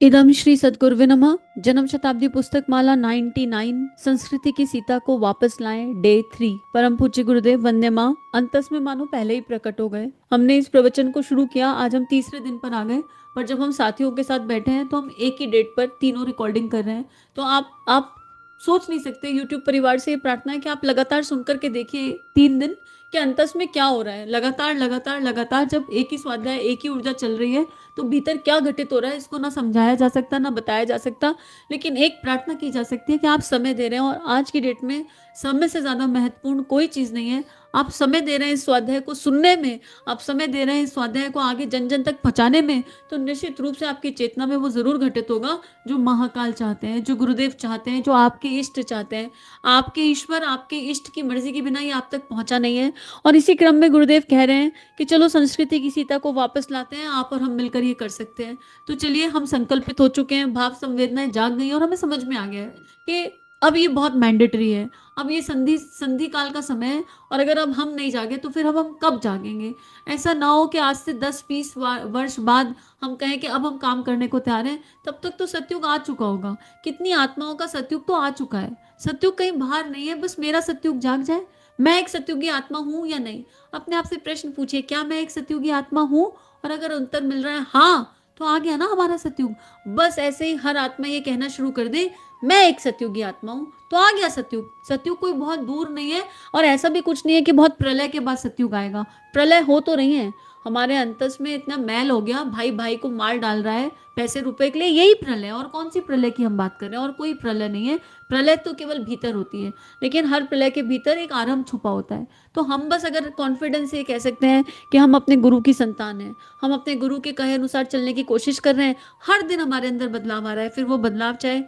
इदम श्री सद्गुरुवे नमः। जन्म शताब्दी पुस्तक माला 99 संस्कृति की सीता को वापस लाएं डे 3। परम पूज्य गुरुदेव वंदे माँ। अंतस में मानो पहले ही प्रकट हो गए। हमने इस प्रवचन को शुरू किया, आज हम तीसरे दिन पर आ गए। पर जब हम साथियों के साथ बैठे हैं तो हम एक ही डेट पर तीनों रिकॉर्डिंग कर रहे हैं। तो आप सोच नहीं सकते। यूट्यूब परिवार से ये प्रार्थना है कि आप लगातार सुनकर के देखिए 3 दिन कि अंतस में क्या हो रहा है। लगातार लगातार लगातार जब एक ही स्वाध्याय, एक ही ऊर्जा चल रही है तो भीतर क्या घटित हो रहा है इसको ना समझाया जा सकता, ना बताया जा सकता। लेकिन एक प्रार्थना की जा सकती है कि आप समय दे रहे हैं, और आज की डेट में समय से ज्यादा महत्वपूर्ण कोई चीज नहीं है। आप समय दे रहे हैं इस स्वाध्याय को सुनने में, आप समय दे रहे हैं इस स्वाध्याय को आगे जन जन तक पहुंचाने में, तो निश्चित रूप से आपकी चेतना में वो जरूर घटित होगा जो महाकाल चाहते हैं, जो गुरुदेव चाहते हैं, जो आपके इष्ट चाहते हैं। आपके ईश्वर, आपके इष्ट की मर्जी के बिना ये आप तक पहुंचा नहीं है। और इसी क्रम में गुरुदेव कह रहे हैं कि चलो संस्कृति की सीता को वापस लाते हैं, आप और हम मिलकर ये कर सकते हैं। तो चलिए, हम संकल्पित हो चुके हैं, भाव संवेदनाएं जाग गई और हमें समझ में आ गया है कि अब ये बहुत मैंडेटरी है। अब ये संधि संधि काल का समय है, और अगर अब हम नहीं जागे तो फिर अब हम कब जागेंगे। ऐसा ना हो कि आज से 10-20 वर्ष बाद हम कहें कि अब हम काम करने को तैयार हैं। तब तक तो सतयुग आ चुका होगा। कितनी आत्माओं का सतयुग तो आ चुका है। सतयुग कहीं बाहर नहीं है, बस मेरा सतयुग जाग जाए। मैं एक सतयुगी आत्मा हूं या नहीं? अपने आप से प्रश्न पूछिए, क्या मैं एक सतयुगी आत्मा हूं? और अगर उत्तर मिल रहा है हाँ, तो आ गया ना हमारा सतयुग। बस ऐसे ही हर आत्मा ये कहना शुरू कर दे, मैं एक सतयुगी आत्मा हूं, तो आ गया सतयुग। सतयुग कोई बहुत दूर नहीं है, और ऐसा भी कुछ नहीं है कि बहुत प्रलय के बाद सतयुग आएगा। प्रलय हो तो रही है। हमारे अंतस में इतना मैल हो गया, भाई भाई को मार डाल रहा है पैसे रुपए के लिए, यही प्रलय। और कौन सी प्रलय की हम बात कर रहे हैं? और कोई प्रलय नहीं है। प्रलय तो केवल भीतर होती है, लेकिन हर प्रलय के भीतर एक आरंभ छुपा होता है। तो हम बस अगर कॉन्फिडेंस से कह सकते हैं कि हम अपने गुरु की संतान हैं, हम अपने गुरु के कहे अनुसार चलने की कोशिश कर रहे हैं। हर दिन हमारे अंदर बदलाव आ रहा है, फिर वो बदलाव चाहे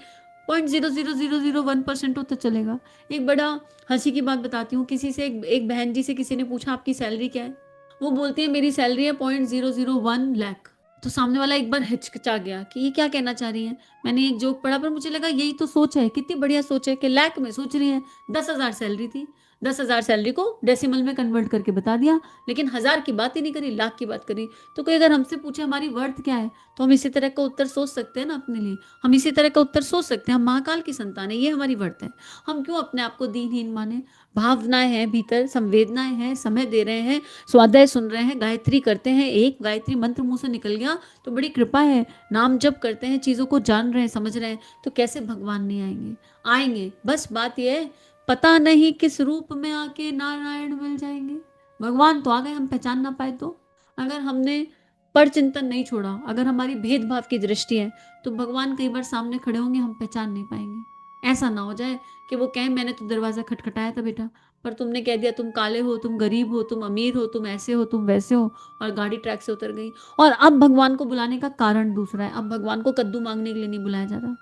0.00001% हो तो चलेगा। एक बड़ा हंसी की बात बताती हूँ। किसी से एक बहन जी से किसी ने पूछा आपकी सैलरी क्या है? वो बोलती है मेरी सैलरी है 0.001 लाख। तो सामने वाला एक बार हिचकिचा गया कि ये क्या कहना चाह रही है। मैंने एक जोक पढ़ा, पर मुझे लगा यही तो सोच है, कितनी बढ़िया सोच है कि लाख में सोच रही है। 10,000 सैलरी थी, 10,000 सैलरी को डेसिमल में कन्वर्ट करके बता दिया, लेकिन हजार की बात ही नहीं करी, लाख की बात करी। तो कोई अगर हमसे पूछे हमारी वर्थ क्या है, तो हम इसी तरह का उत्तर सोच सकते हैं ना अपने लिए। हम इसी तरह का उत्तर सोच सकते हैं, हम महाकाल की संतान है, ये हमारी वर्थ है। हम क्यों अपने आप को दीनहीन माने? भावनाएं हैं भीतर, संवेदनाएं हैं, समय दे रहे हैं, स्वाध्याय सुन रहे हैं, गायत्री करते हैं, एक गायत्री मंत्र मुंह से निकल गया तो बड़ी कृपा है। नाम जप करते हैं, चीजों को जान रहे हैं, समझ रहे हैं, तो कैसे भगवान नहीं आएंगे? आएंगे। बस बात यह है, पता नहीं किस रूप में आके नारायण मिल जाएंगे। भगवान तो आ गए, हम पहचान ना पाए तो? अगर हमने पर चिंतन नहीं छोड़ा, अगर हमारी भेदभाव की दृष्टि है, तो भगवान कई बार सामने खड़े होंगे, हम पहचान नहीं पाएंगे। ऐसा ना हो जाए कि वो कहें मैंने तो दरवाजा खटखटाया था बेटा, पर तुमने कह दिया तुम काले हो, तुम गरीब हो, तुम अमीर हो, तुम ऐसे हो, तुम वैसे हो, और गाड़ी ट्रैक से उतर गई। और अब भगवान को बुलाने का कारण दूसरा है। अब भगवान को कद्दू मांगने के लिए नहीं बुलाया जा रहा।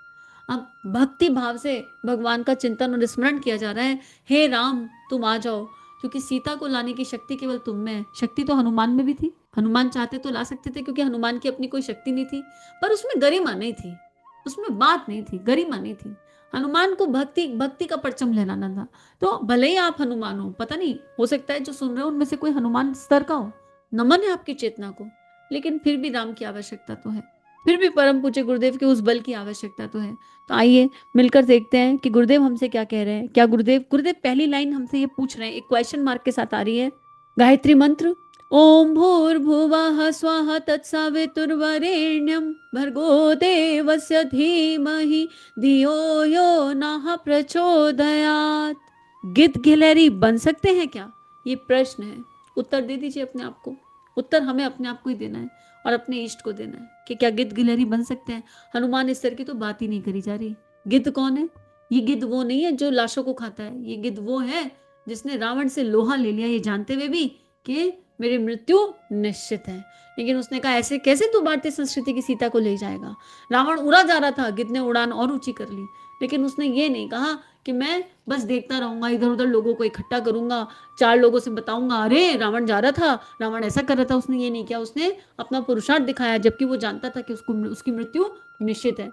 अब भक्ति भाव से भगवान का चिंतन और स्मरण किया जा रहा है, हे राम तुम आ जाओ। क्योंकि सीता को लाने की शक्ति केवल तुम में है। शक्ति तो हनुमान में भी थी, हनुमान चाहते तो ला सकते थे, क्योंकि हनुमान की अपनी कोई शक्ति नहीं थी, पर उसमें गरिमा नहीं थी, उसमें बात नहीं थी, गरिमा नहीं थी। हनुमान को भक्ति भक्ति का परचम लहराना था। तो भले ही आप हनुमान हो, पता नहीं, हो सकता है जो सुन रहे हो उनमें से कोई हनुमान स्तर का हो, नमन है आपकी चेतना को, लेकिन फिर भी राम की आवश्यकता तो है, फिर भी परम पूज्य गुरुदेव के उस बल की आवश्यकता तो है। तो आइए मिलकर देखते हैं कि गुरुदेव हमसे क्या कह रहे हैं। क्या गुरुदेव गुरुदेव पहली लाइन हमसे ये पूछ रहे हैं, एक क्वेश्चन मार्क के साथ आ रही है। गायत्री मंत्र, ओम भूर्भुवः स्वः तत्सवितुर्वरेण्यं भर्गो देवस्य धीमहि धियो यो नः प्रचोदयात्। गिद्ध गिलहरी बन सकते हैं क्या? ये प्रश्न है। उत्तर दे दीजिए अपने आप को। उत्तर हमें अपने आप को ही देना है, और अपने इष्ट को देना है कि क्या गिद्ध गिलहरी बन सकते हैं। हनुमान इस तरह की तो बात ही नहीं करी जा रही। गिद्ध कौन है? ये गिद्ध वो नहीं है जो लाशों को खाता है। ये गिद्ध वो है जिसने रावण से लोहा ले लिया, ये जानते हुए भी कि मेरी मृत्यु निश्चित है। लेकिन उसने कहा ऐसे कैसे तू भारतीय संस्कृति की सीता को ले जाएगा? रावण उड़ा जा रहा था, गिद्ध ने उड़ान और ऊंची कर ली। लेकिन उसने ये नहीं कहा कि मैं बस देखता रहूंगा, इधर उधर लोगों को इकट्ठा करूंगा, 4 लोगों से बताऊंगा अरे रावण जा रहा था, रावण ऐसा कर रहा था। उसने ये नहीं किया, उसने अपना पुरुषार्थ दिखाया, जबकि वो जानता था कि उसको उसकी मृत्यु निश्चित है।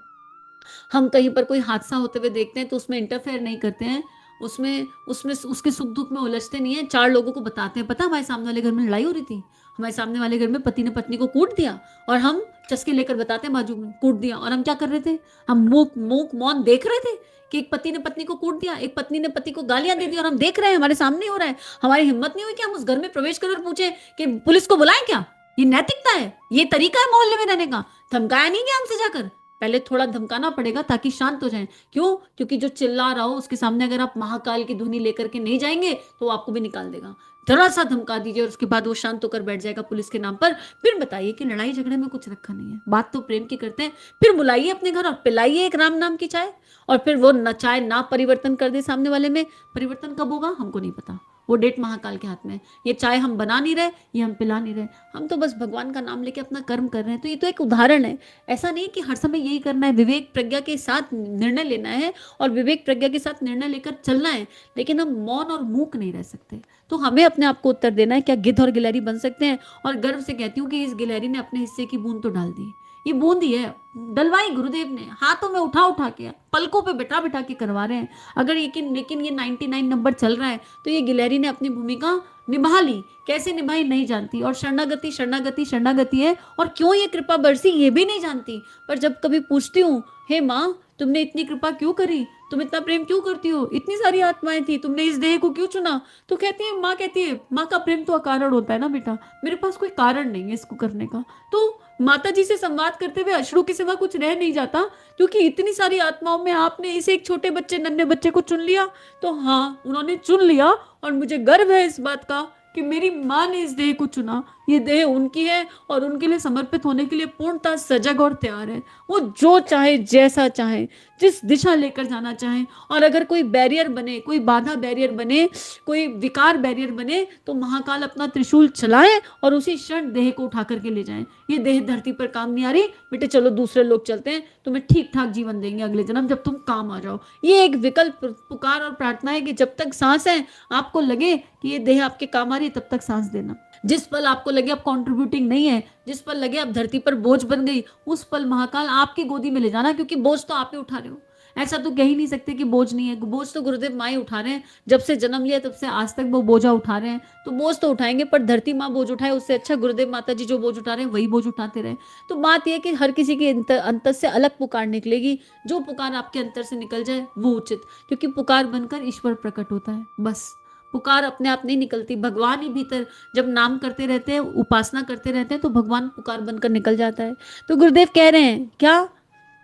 हम कहीं पर कोई हादसा होते हुए देखते हैं तो उसमें इंटरफेयर नहीं करते हैं, उसमें उसमें उसके सुख दुख में उलझते नहीं है, 4 लोगों को बताते हैं, पता हमारे सामने वाले घर में लड़ाई हो रही थी, हमारे सामने वाले घर में पति ने पत्नी को कूट दिया और हम चस्के लेकर बताते हैं बाजू में कूट दिया, और हम क्या कर रहे थे, हम मूक मूक मौन देख रहे थे कि एक पति ने पत्नी को कूट दिया, एक पत्नी ने पति को गालियां दे दी और हम देख रहे हैं, हमारे सामने हो रहा है। हमारी हिम्मत नहीं हुई कि हम उस घर में प्रवेश कर पूछे कि पुलिस को बुलाएं क्या, ये नैतिकता है, ये तरीका है मोहल्ले में रहने का। धमकाया नहीं गया हमसे जाकर, पहले थोड़ा धमकाना पड़ेगा ताकि शांत हो जाए। क्यों? क्योंकि जो चिल्ला रहा हो उसके सामने अगर आप महाकाल की धुनी लेकर के नहीं जाएंगे तो वो आपको भी निकाल देगा। जरा सा धमका दीजिए और उसके बाद वो शांत होकर बैठ जाएगा पुलिस के नाम पर। फिर बताइए कि लड़ाई झगड़े में कुछ रखा नहीं है, बात तो प्रेम की करते हैं। फिर बुलाइए अपने घर और पिलाइए एक राम नाम की चाय, और फिर वो न चाय ना परिवर्तन कर दे सामने वाले में। परिवर्तन कब होगा हमको नहीं पता, वो डेट महाकाल के हाथ में है। ये चाय हम बना नहीं रहे, ये हम पिला नहीं रहे, हम तो बस भगवान का नाम लेके अपना कर्म कर रहे हैं। तो ये तो एक उदाहरण है, ऐसा नहीं कि हर समय यही करना है। विवेक प्रज्ञा के साथ निर्णय लेना है और विवेक प्रज्ञा के साथ निर्णय लेकर चलना है, लेकिन हम मौन और मूक नहीं रह सकते। तो हमें अपने आप को उत्तर देना है, क्या गिद्ध और गिलहरी बन सकते हैं? और गर्व से कहती हूँ कि इस गिलहरी ने अपने हिस्से की बूंद तो डाल दी, ये बूंद ही है, डलवाई गुरुदेव ने, हाथों में उठा उठा के, पलकों पे बिठा बिठा के करवा रहे हैं। अगर लेकिन ये 99 नंबर चल रहा है तो ये गिलहरी ने अपनी भूमिका निभा ली। कैसे निभाई नहीं जानती, और शरणागति शरणागति शरणागति है, और क्यों ये कृपा बरसी ये भी नहीं जानती। पर जब कभी पूछती हूँ, हे माँ तुमने इतनी कृपा क्यों करी, तुम इतना प्रेम क्यों करती हो, इतनी सारी आत्माएं थी, तुमने इस देह को क्यों चुना? तो कहती है, माँ कहती है, माँ का प्रेम तो अकारण होता है ना बेटा, मेरे पास कोई कारण नहीं है इसको करने का। तो माता जी से संवाद करते हुए अश्रु के सिवा कुछ रह नहीं जाता, क्योंकि इतनी सारी आत्माओं में आपने इस एक छोटे बच्चे, नन्हे बच्चे को चुन लिया। तो हाँ, उन्होंने चुन लिया, और मुझे गर्व है इस बात का कि मेरी माँ ने इस देह को चुना। ये देह उनकी है और उनके लिए समर्पित होने के लिए पूर्णतः सजग और तैयार है। वो जो चाहे, जैसा चाहे, जिस दिशा लेकर जाना चाहे, और अगर कोई बैरियर बने, कोई बाधा बैरियर बने, कोई विकार बैरियर बने, तो महाकाल अपना त्रिशूल चलाए और उसी क्षण देह को उठा करके ले जाए। ये देह धरती पर काम नहीं आ रही बेटे, चलो दूसरे लोग चलते हैं, तुम्हें ठीक ठाक जीवन देंगे अगले जन्म जब तुम काम आ जाओ। ये एक विकल्प, पुकार और प्रार्थना है कि जब तक सांस है, आपको लगे कि ये देह आपके काम आ रही है, तब तक सांस देना। जिस पल आपको लगे आप कंट्रीब्यूटिंग नहीं है, जिस पल लगे आप धरती पर बोझ बन गई, उस पल महाकाल आपकी गोदी में ले जाना, क्योंकि बोझ तो आप ही उठा रहे हो। ऐसा तो कह ही नहीं सकते कि बोझ नहीं है, बोझ तो गुरुदेव माँ ही उठा रहे हैं। जब से जन्म लिया तब से आज तक वो बोझा उठा रहे हैं, तो बोझ तो उठाएंगे, पर धरती माँ बोझ उठाए उससे अच्छा गुरुदेव माता जी जो बोझ उठा रहे हैं वही बोझ उठाते रहे। तो बात यह कि हर किसी के अंतर से अलग पुकार निकलेगी, जो पुकार आपके अंतर से निकल जाए वो उचित, क्योंकि पुकार बनकर ईश्वर प्रकट होता है। बस पुकार अपने आप नहीं निकलती, भगवान ही भीतर जब नाम करते रहते हैं, उपासना करते रहते हैं, तो भगवान पुकार बनकर निकल जाता है। तो गुरुदेव कह रहे हैं, क्या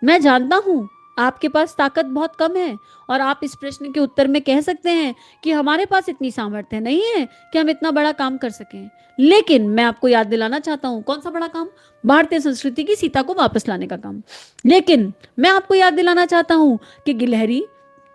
मैं जानता हूं आपके पास ताकत बहुत कम है, और आप इस प्रश्न के उत्तर में कह सकते हैं कि हमारे पास इतनी सामर्थ्य नहीं है कि हम इतना बड़ा काम कर सकें। लेकिन मैं आपको याद दिलाना चाहता हूं, कौन सा बड़ा काम? भारतीय संस्कृति की सीता को वापस लाने का काम। लेकिन मैं आपको याद दिलाना चाहता हूं कि गिलहरी,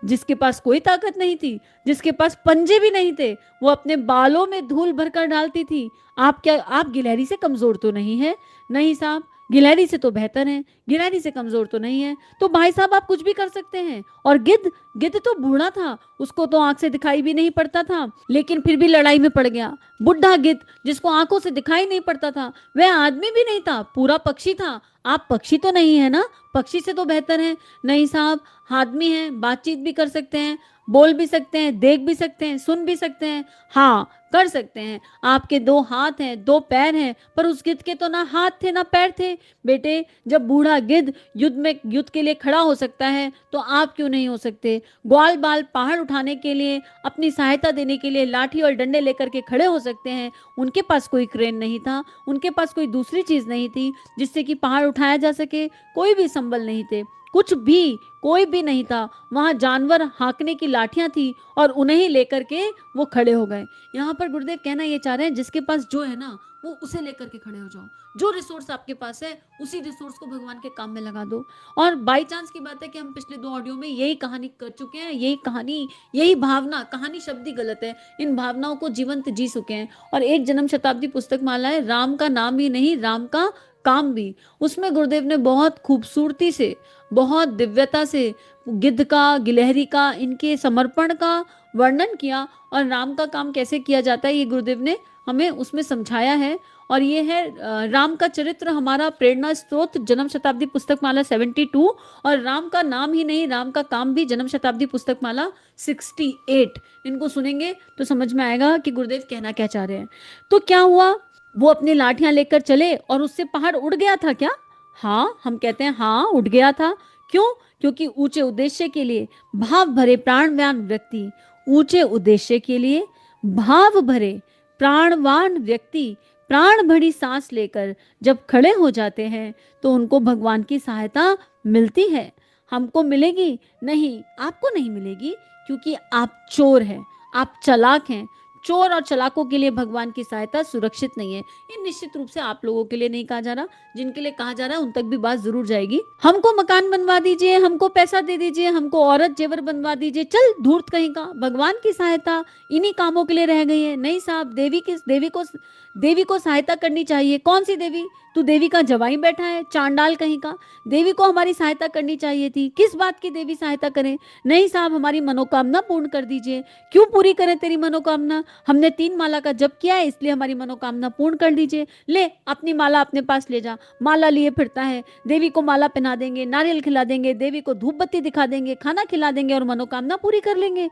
जिसके पास कोई ताकत नहीं थी, जिसके पास पंजे भी नहीं थे, वो अपने बालों में धूल भरकर डालती थी। आप गिलहरी से कमजोर तो नहीं है? नहीं साहब, गिलहरी से तो बेहतर है, गिलहरी से कमजोर तो नहीं है। तो भाई साहब आप कुछ भी कर सकते हैं। और गिद्ध, गिद्ध तो बूढ़ा था, उसको तो आंख से दिखाई भी नहीं पड़ता था, लेकिन फिर भी लड़ाई में पड़ गया। बुढ़ा गिद्ध जिसको आंखों से दिखाई नहीं पड़ता था, वह आदमी भी नहीं था, पूरा पक्षी था। आप पक्षी तो नहीं है ना, पक्षी से तो बेहतर है। नहीं साहब, आदमी है, बातचीत भी कर सकते हैं, बोल भी सकते हैं, देख भी सकते हैं, सुन भी सकते हैं। हाँ, कर सकते हैं। आपके 2 हाथ हैं, 2 पैर हैं, पर उस गिद्ध के तो ना हाथ थे ना पैर थे। बेटे, जब बूढ़ा गिद्ध युद्ध के लिए खड़ा हो सकता है, तो आप क्यों नहीं हो सकते? ग्वाल बाल पहाड़ उठाने के लिए, अपनी सहायता देने के लिए लाठी और डंडे लेकर के खड़े हो सकते हैं। उनके पास कोई क्रेन नहीं था, उनके पास कोई दूसरी चीज नहीं थी जिससे कि पहाड़ उठाया जा सके, कोई भी संबल नहीं थे, कुछ भी, कोई भी नहीं था। वहां जानवर हाँकने की लाठियां थी और उन्हें ही लेकर के वो खड़े हो गए। यहाँ पर गुरुदेव कहना ये चाह रहे हैं, जिसके पास जो है ना, वो उसे लेकर के खड़े हो जाओ। जो रिसोर्स आपके पास है, उसी रिसोर्स को भगवान के काम में लगा दो। और बाई चांस की बात है कि हम पिछले 2 ऑडियो में यही कहानी कर चुके हैं, यही कहानी, यही भावना, कहानी शब्द ही गलत है, इन भावनाओं को जीवंत जी चुके हैं। और एक जन्म शताब्दी पुस्तक माला है, राम का नाम ही नहीं, राम का काम भी। उसमें गुरुदेव ने बहुत खूबसूरती से, बहुत दिव्यता से गिद्ध का, गिलहरी का, इनके समर्पण का वर्णन किया, और राम का काम कैसे किया जाता है ये गुरुदेव ने हमें उसमें समझाया है। और ये है राम का चरित्र हमारा प्रेरणा स्रोत, जन्म शताब्दी पुस्तक माला 72, और राम का नाम ही नहीं, राम का काम भी, जन्म शताब्दी पुस्तक माला 68। इनको सुनेंगे तो समझ में आएगा कि गुरुदेव कहना क्या चाह रहे हैं। तो क्या हुआ, वो अपनी लाठियां लेकर चले और उससे पहाड़ उड़ गया था क्या? हाँ, हम कहते हैं हाँ उड़ गया था। क्यों? क्योंकि ऊंचे उद्देश्य के लिए भाव भरे प्राणवान व्यक्ति, ऊंचे उद्देश्य के लिए भाव भरे प्राणवान व्यक्ति प्राण भरी सांस लेकर जब खड़े हो जाते हैं तो उनको भगवान की सहायता मिलती है। हमको मिलेगी नहीं, आपको नहीं मिलेगी, क्योंकि आप चोर हैं, आप चालाक हैं। चोर और चालाकों के लिए भगवान की सहायता सुरक्षित नहीं है। ये निश्चित रूप से आप लोगों के लिए नहीं कहा जा रहा, जिनके लिए कहा जा रहा है उन तक भी बात जरूर जाएगी। हमको मकान बनवा दीजिए, हमको पैसा दे दीजिए, हमको औरत जेवर बनवा दीजिए, चल धूर्त कहीं का, भगवान की सहायता इन्हीं कामों के लिए रह गई है। नहीं साहब, देवी को सहायता करनी चाहिए। कौन सी देवी? तू देवी का जवाई बैठा है, चांडाल कहीं का। देवी को हमारी सहायता करनी चाहिए थी। किस बात की देवी सहायता करें? नहीं साहब, हमारी मनोकामना पूर्ण कर दीजिए। क्यों पूरी करें तेरी मनोकामना? हमने 3 माला का जप किया है, इसलिए हमारी मनोकामना पूर्ण कर दीजिए। ले अपनी माला अपने पास ले जा। माला लिए फिरता है, देवी को माला पहना देंगे, नारियल खिला देंगे, देवी को धूप बत्ती दिखा देंगे, खाना खिला देंगे और मनोकामना पूरी कर लेंगे।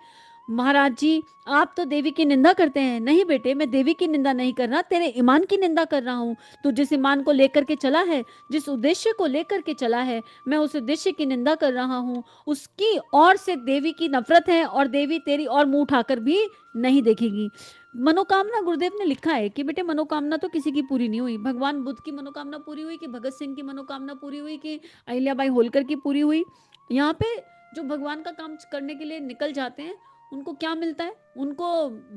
महाराज जी, आप तो देवी की निंदा करते हैं। नहीं बेटे, मैं देवी की निंदा नहीं कर रहा, तेरे ईमान की निंदा कर रहा हूँ। तू जिस ईमान को लेकर के चला है, जिस उद्देश्य को लेकर के चला है, मैं उस उद्देश्य की निंदा कर रहा हूँ। उसकी ओर से देवी की नफरत है और देवी तेरी और मुंह उठाकर भी नहीं देखेगी। मनोकामना, गुरुदेव ने लिखा है कि बेटे मनोकामना तो किसी की पूरी नहीं हुई। भगवान बुद्ध की मनोकामना पूरी हुई कि भगत सिंह की मनोकामना पूरी हुई कि अहिल्याबाई होलकर की पूरी हुई? यहाँ पे जो भगवान का काम करने के लिए निकल जाते हैं उनको क्या मिलता है? उनको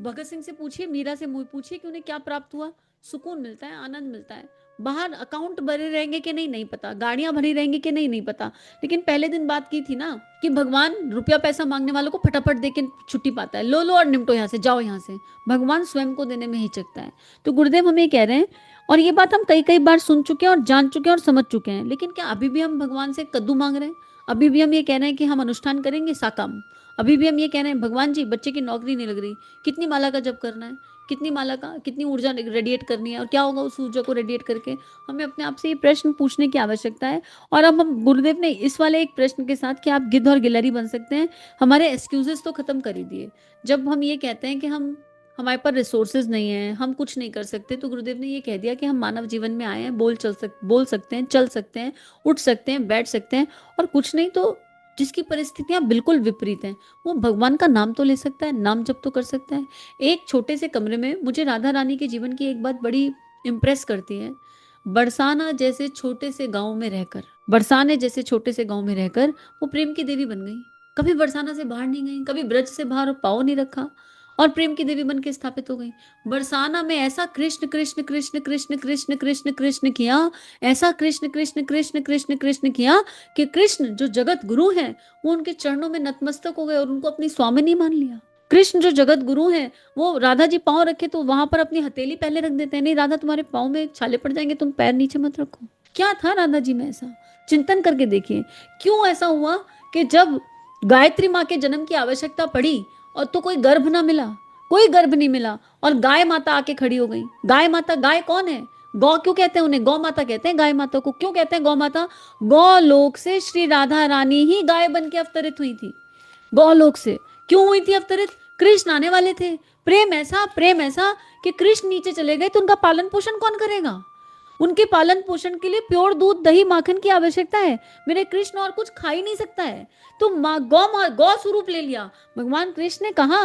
भगत सिंह से पूछिए, मीरा से पूछिए कि उन्हें क्या प्राप्त हुआ। सुकून मिलता है, आनंद मिलता है। बाहर अकाउंट भरे रहेंगे कि नहीं, नहीं पता। गाड़ियां भरी रहेंगी कि नहीं, नहीं पता। लेकिन पहले दिन बात की थी ना कि भगवान रुपया पैसा मांगने वालों को फटाफट दे के छुट्टी पाता है। लो लो और निपटो, यहाँ से जाओ, यहाँ से। भगवान स्वयं को देने में हिचकता है। तो गुरुदेव हमें कह रहे हैं, और ये बात हम कई कई बार सुन चुके हैं और जान चुके हैं और समझ चुके हैं, लेकिन क्या अभी भी हम भगवान से कद्दू मांग रहे हैं? अभी भी हम ये कह रहे हैं कि हम अनुष्ठान करेंगे साकाम? अभी भी हम ये कह रहे हैं भगवान जी बच्चे की नौकरी नहीं लग रही, कितनी माला का जप करना है, कितनी माला का, कितनी ऊर्जा रेडिएट करनी है और क्या होगा उस ऊर्जा को रेडिएट करके? हमें अपने आप से ये प्रश्न पूछने की आवश्यकता है। और अब हम गुरुदेव ने इस वाले एक प्रश्न के साथ कि आप गिद्ध और गिलहरी बन सकते हैं, हमारे एक्सक्यूजेस तो खत्म कर ही दिए। जब हम ये कहते हैं कि हमारे पास रिसोर्सेज नहीं है, हम कुछ नहीं कर सकते, तो गुरुदेव ने ये कह दिया कि हम मानव जीवन में आए हैं, बोल सकते हैं, चल सकते हैं, उठ सकते हैं, बैठ सकते हैं, और कुछ नहीं तो जिसकी परिस्थितियां बिल्कुल विपरीत हैं वो भगवान का नाम तो ले सकता है, नाम जप तो कर सकता है। एक छोटे से कमरे में मुझे राधा रानी के जीवन की एक बात बड़ी इम्प्रेस करती है। बरसाना जैसे छोटे से गांव में रहकर, बरसाने जैसे छोटे से गांव में रहकर वो प्रेम की देवी बन गई। कभी बरसाना से बाहर नहीं गई, कभी ब्रज से बाहर पाँव नहीं रखा और प्रेम की देवी बन के स्थापित हो गई। बरसाना में ऐसा कृष्ण कृष्ण कृष्ण कृष्ण कृष्ण कृष्ण कृष्ण किया, ऐसा कृष्ण कृष्ण कृष्ण कृष्ण कृष्ण किया कि कृष्ण जो जगत गुरु हैं वो उनके चरणों में नतमस्तक हो गए और उनको अपनी स्वामिनी मान लिया। कृष्ण जो जगत गुरु हैं वो राधा जी पाँव रखे तो वहां पर अपनी हथेली पहले रख देते हैं, नहीं राधा तुम्हारे पाँव में छाले पड़ जाएंगे, तुम पैर नीचे मत रखो। क्या था राधा जी में ऐसा? चिंतन करके देखिए क्यों ऐसा हुआ कि जब गायत्री माँ के जन्म की आवश्यकता पड़ी और तो कोई गर्भ ना मिला, कोई गर्भ नहीं मिला, और गाय माता आके खड़ी हो गई। गाय माता, गाय कौन है? गौ क्यों कहते हैं उन्हें? गौ माता कहते हैं गाय माता को। क्यों कहते हैं गौ माता? गौ लोक से श्री राधा रानी ही गाय बन के अवतरित हुई थी। गौ लोक से क्यों हुई थी अवतरित? कृष्ण आने वाले थे। प्रेम ऐसा कि कृष्ण नीचे चले गए तो उनका पालन पोषण कौन करेगा? उनके पालन पोषण के लिए प्योर दूध दही माखन की आवश्यकता है। मेरे कृष्ण और कुछ खा ही नहीं सकता है। तो गौ स्वरूप ले लिया। भगवान कृष्ण ने कहा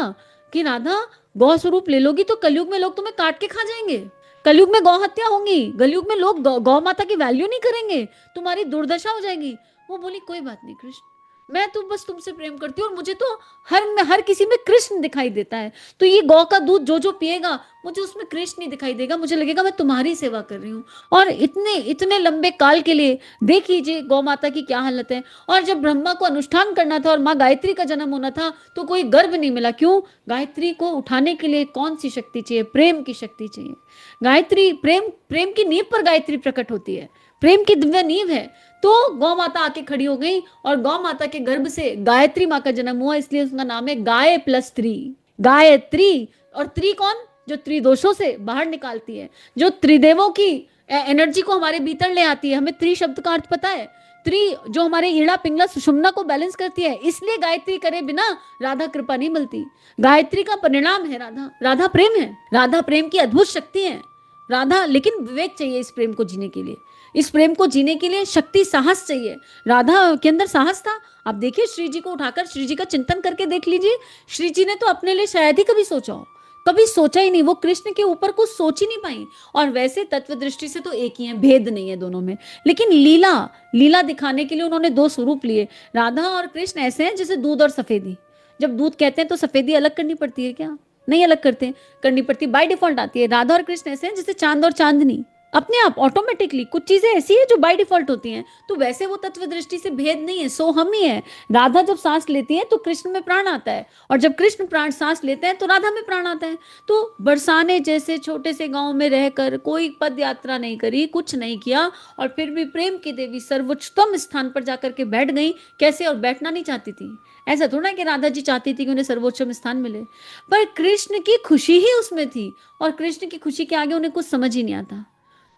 कि राधा गौ स्वरूप ले लोगी तो कलयुग में लोग तुम्हें काट के खा जाएंगे, कलयुग में गौ हत्या होंगी, कलयुग में लोग गौ माता की वैल्यू नहीं करेंगे, तुम्हारी दुर्दशा हो जाएगी। वो बोली कोई बात नहीं कृष्ण, मैं तो बस तुमसे प्रेम करती हूँ और मुझे तो हर किसी में कृष्ण दिखाई देता है। तो ये गौ का दूध जो जो पिएगा मुझे उसमें कृष्ण नहीं दिखाई देगा, मुझे लगेगा मैं तुम्हारी सेवा कर रही हूँ। और इतने इतने लंबे काल के लिए देख लीजिए गौ माता की क्या हालत है। और जब ब्रह्मा को अनुष्ठान करना था और माँ गायत्री का जन्म होना था तो कोई गर्भ नहीं मिला। क्यों? गायत्री को उठाने के लिए कौन सी शक्ति चाहिए? प्रेम की शक्ति चाहिए। गायत्री प्रेम की नींव पर गायत्री प्रकट होती है, प्रेम की दिव्य नींव है। तो गौ माता आके खड़ी हो गई और गौ माता के गर्भ से गायत्री माँ का जन्म हुआ, इसलिए उसका नाम है गाय प्लस त्री, गायत्री। और त्री कौन? जो त्रिदोषों से बाहर निकालती है, जो त्रिदेवों की एनर्जी को हमारे भीतर ले आती है। हमें त्री शब्द का अर्थ पता है? त्री जो हमारे ईड़ा पिंगला सुषुम्ना को बैलेंस करती है, इसलिए गायत्री करे बिना राधा कृपा नहीं मिलती। गायत्री का परिणाम है राधा। राधा प्रेम है, राधा प्रेम की अद्भुत शक्ति है। राधा, लेकिन विवेक चाहिए इस प्रेम को जीने के लिए, इस प्रेम को जीने के लिए शक्ति, साहस चाहिए। राधा के अंदर साहस था। आप देखिए श्री जी को उठाकर श्री जी का चिंतन करके देख लीजिए, श्री जी ने तो अपने लिए शायद ही कभी सोचा हो, कभी सोचा ही नहीं, वो कृष्ण के ऊपर कुछ सोच ही नहीं पाई। और वैसे तत्व दृष्टि से तो एक ही है, भेद नहीं है दोनों में, लेकिन लीला लीला दिखाने के लिए उन्होंने दो स्वरूप लिए। राधा और कृष्ण ऐसे हैं जैसे दूध और सफेदी। जब दूध कहते हैं तो सफेदी अलग करनी पड़ती है क्या? नहीं अलग करते, करनी पड़ती, बाय डिफॉल्ट आती है। राधा और कृष्ण ऐसे हैं जैसे चांद और चांदनी, अपने आप ऑटोमेटिकली कुछ चीजें ऐसी है जो बाय डिफॉल्ट होती हैं। तो वैसे वो तत्व दृष्टि से भेद नहीं है, सो हम ही है। राधा जब सांस लेती है तो कृष्ण में प्राण आता है, और जब कृष्ण प्राण सांस लेते हैं तो राधा में प्राण आता है। तो बरसाने जैसे छोटे से गांव में रहकर कोई पद यात्रा नहीं करी, कुछ नहीं किया, और फिर भी प्रेम की देवी सर्वोच्चतम स्थान पर जाकर के बैठ गई। कैसे? और बैठना नहीं चाहती थी, ऐसा थोड़ा कि राधा जी चाहती थी कि उन्हें सर्वोच्चम स्थान मिले, पर कृष्ण की खुशी ही उसमें थी, और कृष्ण की खुशी के आगे उन्हें कुछ समझ ही नहीं आता,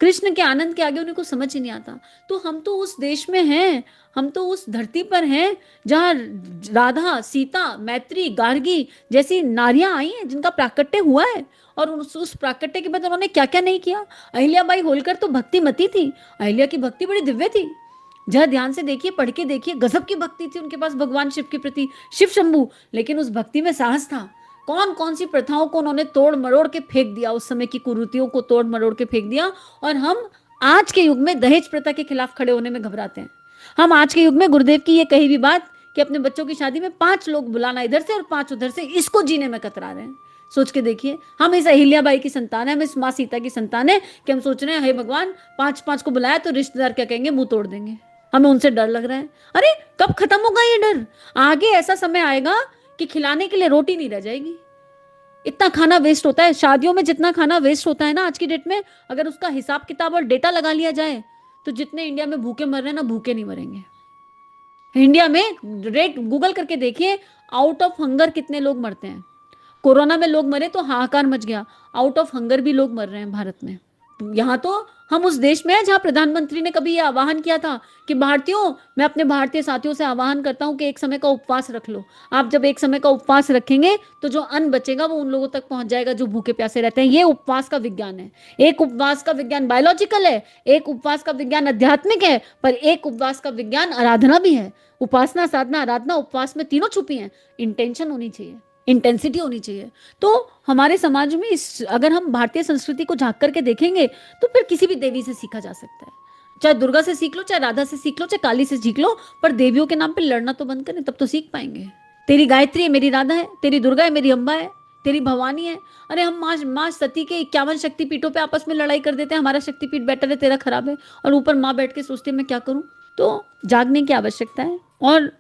कृष्ण के आनंद के आगे उन्हें कुछ समझ ही नहीं आता। तो हम तो उस देश में हैं, हम तो उस धरती पर हैं जहां राधा, सीता, मैत्री, गार्गी जैसी नारियां आई हैं जिनका प्राकट्य हुआ है, और उस प्राकट्य के बाद उन्होंने क्या क्या नहीं किया। अहिल्याबाई होलकर तो भक्तिमती थी, अहिल्या की भक्ति बड़ी दिव्य थी। जरा ध्यान से देखिए, पढ़ के देखिए, गजब की भक्ति थी उनके पास भगवान शिव के प्रति, शिव शंभू, लेकिन उस भक्ति में साहस था। कौन कौन सी प्रथाओं को उन्होंने तोड़ मरोड़ के फेंक दिया, उस समय की कुरीतियों को तोड़ मरोड़ के फेंक दिया। और हम आज के युग में दहेज प्रथा के खिलाफ खड़े होने में घबराते हैं। हम आज के युग में गुरुदेव की ये कही भी बात कि अपने बच्चों की शादी में 5 लोग बुलाना इधर से और 5 उधर से, इसको जीने में कतरा रहे हैं। सोच के देखिए, हम इस अहिल्याबाई की संतान है, हम इस माँ सीता की संतान है कि हम सोच रहे हैं हे भगवान 5-5 को बुलाया तो रिश्तेदार क्या कहेंगे, मुंह तोड़ देंगे, हमें उनसे डर लग रहा है। अरे कब खत्म होगा ये डर? आगे ऐसा समय आएगा कि खिलाने के लिए रोटी नहीं रह जाएगी, इतना खाना वेस्ट होता है। शादियों में जितना खाना वेस्ट होता है ना आज की डेट में, अगर उसका हिसाब किताब और डेटा लगा लिया जाए तो जितने इंडिया में भूखे मर रहे हैं ना, भूखे नहीं मरेंगे। इंडिया में रेट गूगल करके देखिए, आउट ऑफ हंगर कितने लोग मरते हैं। कोरोना में लोग मरे तो हाहाकार मच गया, आउट ऑफ हंगर भी लोग मर रहे हैं भारत में। यहाँ तो हम उस देश में हैं जहां प्रधानमंत्री ने कभी यह आह्वान किया था कि भारतीयों, मैं अपने भारतीय साथियों से आह्वान करता हूं कि एक समय का उपवास रख लो। आप जब एक समय का उपवास रखेंगे तो जो अन्न बचेगा वो उन लोगों तक पहुंच जाएगा जो भूखे प्यासे रहते हैं। ये उपवास का विज्ञान है। एक उपवास का विज्ञान बायोलॉजिकल है, एक उपवास का विज्ञान आध्यात्मिक है, पर एक उपवास का विज्ञान आराधना भी है। उपासना, साधना, आराधना, उपवास में तीनों छुपी हैं। इंटेंशन होनी चाहिए, इंटेंसिटी होनी चाहिए। तो हमारे समाज में इस, अगर हम भारतीय संस्कृति को झांक करके देखेंगे तो फिर किसी भी देवी से सीखा जा सकता है। चाहे दुर्गा से सीख लो, चाहे राधा से सीख लो, चाहे काली से सीख लो, पर देवियों के नाम पे लड़ना तो बंद करें, तब तो सीख पाएंगे। तेरी गायत्री है, मेरी राधा है, तेरी दुर्गा है, मेरी अम्बा है, तेरी भवानी है। अरे हम माँ सती के 51 शक्तिपीठों पे आपस में लड़ाई कर देते हैं, हमारा शक्तिपीठ बेटर है, तेरा खराब है, और ऊपर माँ बैठ के सोचती है मैं क्या करूं। तो जागने की आवश्यकता है, और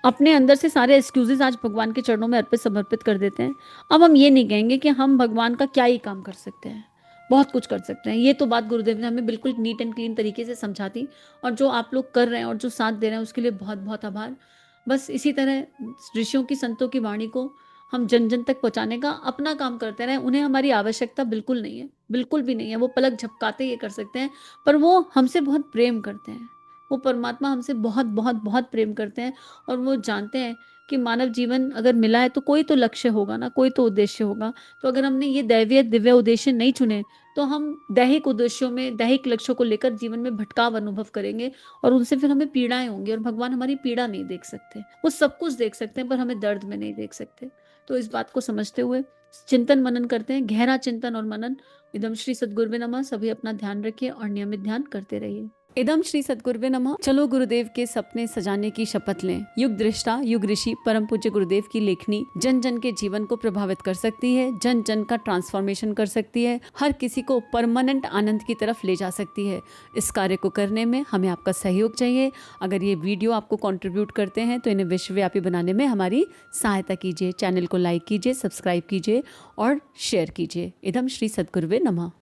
अपने अंदर से सारे एक्सक्यूजेस आज भगवान के चरणों में अर्पित समर्पित कर देते हैं। अब हम ये नहीं कहेंगे कि हम भगवान का क्या ही काम कर सकते हैं, बहुत कुछ कर सकते हैं। ये तो बात गुरुदेव ने हमें बिल्कुल नीट एंड क्लीन तरीके से समझा दी, और जो आप लोग कर रहे हैं और जो साथ दे रहे हैं उसके लिए बहुत बहुत आभार। बस इसी तरह ऋषियों की, संतों की वाणी को हम जन जन तक पहुंचाने का अपना काम करते रहें। उन्हें हमारी आवश्यकता बिल्कुल नहीं है, बिल्कुल भी नहीं है। वो पलक झपकाते ये कर सकते हैं, पर वो हमसे बहुत प्रेम करते हैं। वो परमात्मा हमसे बहुत बहुत बहुत प्रेम करते हैं, और वो जानते हैं कि मानव जीवन अगर मिला है तो कोई तो लक्ष्य होगा ना, कोई तो उद्देश्य होगा। तो अगर हमने ये दैवीय दिव्य उद्देश्य नहीं चुने तो हम दैहिक उद्देश्यों में, दैहिक लक्ष्यों को लेकर जीवन में भटकाव अनुभव करेंगे, और उनसे फिर हमें पीड़ाएं होंगी। और भगवान हमारी पीड़ा नहीं देख सकते, वो सब कुछ देख सकते हैं पर हमें दर्द में नहीं देख सकते। तो इस बात को समझते हुए चिंतन मनन करते हैं, गहरा चिंतन और मनन। इदम श्री सद्गुरुवे नमः। सभी अपना ध्यान रखिए और नियमित ध्यान करते रहिए। इदम श्री सद्गुरुवे नमः। चलो गुरुदेव के सपने सजाने की शपथ लें। युग दृष्टा, युग ऋषि, परम पूज्य गुरुदेव की लेखनी जन जन के जीवन को प्रभावित कर सकती है, जन जन का ट्रांसफॉर्मेशन कर सकती है, हर किसी को परमानेंट आनंद की तरफ ले जा सकती है। इस कार्य को करने में हमें आपका सहयोग चाहिए। अगर ये वीडियो आपको कंट्रीब्यूट करते हैं तो इन्हें विश्वव्यापी बनाने में हमारी सहायता कीजिए। चैनल को लाइक कीजिए, सब्सक्राइब कीजिए और शेयर कीजिए। इदम श्री सद्गुरुवे नमः।